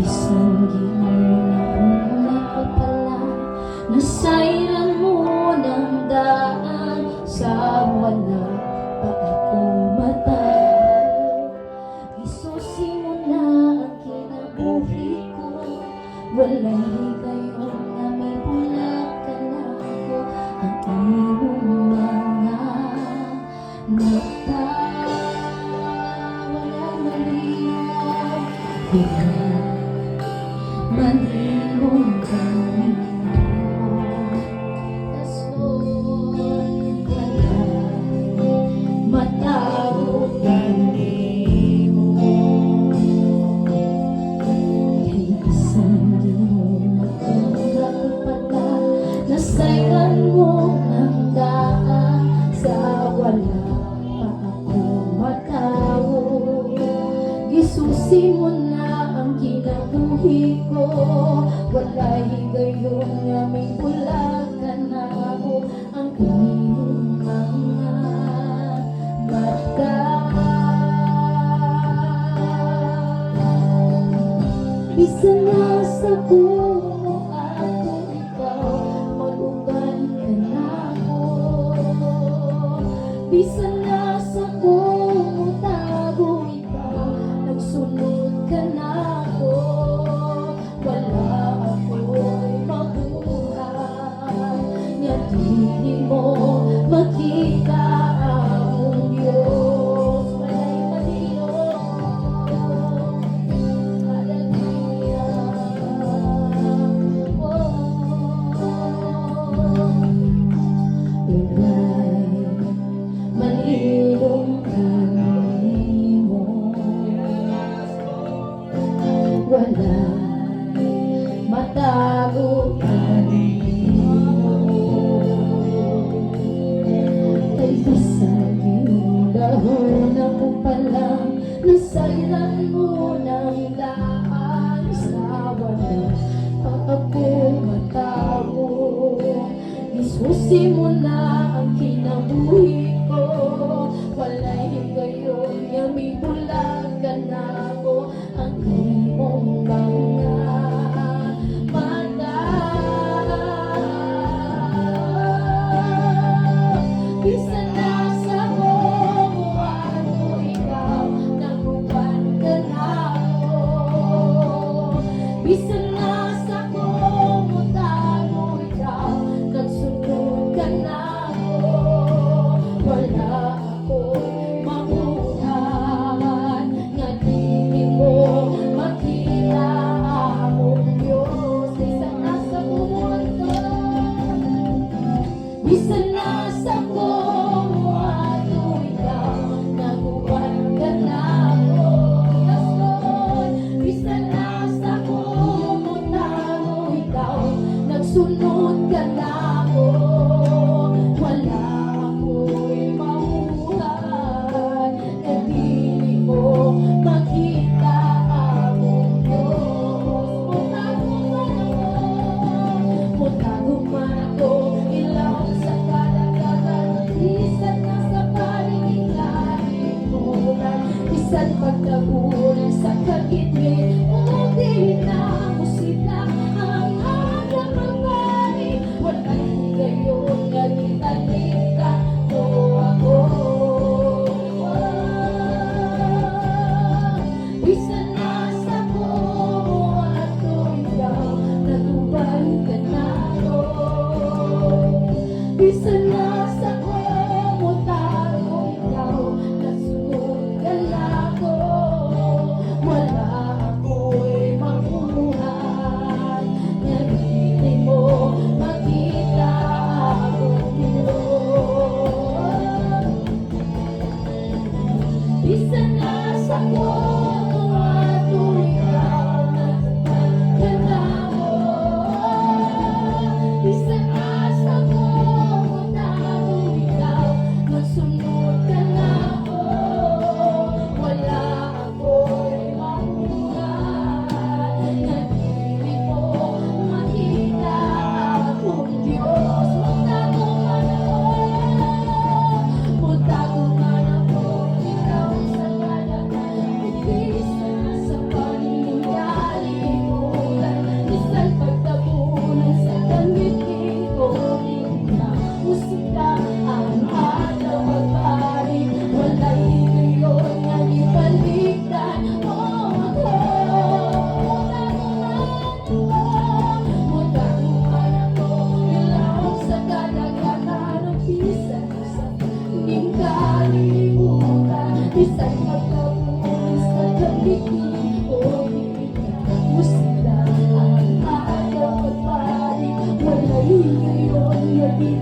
isang ginuna ko pala, nasayran mo ng daan, sa wala pa ako matay. Isusi mo na ang kinabuhi ko, walay higayong na may bulakan ako, ang iyong mga mata. Walang malinaw, manilong kami mo, kaso'n wala matago kami mo. Kay isang ginuna ko pala, nasayran mo ng daan, sa wala pa ako matago. Isusi mo na ang kinabuhi ko, walay higayong nga may bulakan na ako, ang iyong mga mata. Bisa na sa bumo ako ikaw, maluban ka na ako. Bisa na sa bumo tago ikaw, nagsunod ka na ako. Wala ako'y mabuhay, nga di mo makita ang Diyos. Walay malinaw, hallelujah. Walay malinaw kami mo, wala matago kanimo. Kay isang ginudahon ako pala, nasayran mo ng daan, sa wala pa ako matago. Isusi mo na ang kinabuhi ko, walay higayong nga may bulakan na ako, ang iyong mga mata. Bisa na sa bumo ako ikaw, naguban ka na ako. Bisa na sa bumo tago ikaw, nagsunod ka na ako. Wala ako'y mabuhay, nga di mo makita ang Diyos. Bisa na sa bumunto, bisa na sa bumo ako ikaw, naguban ka na ako. Yes, Lord. Bisa na sa bumo tago ikaw, nagsunod ka na ako. Wala ako'y mabuhay, nga di mo makita ang Diyos. Mutago man ako, ilaw sa kada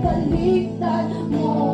kaligtan mo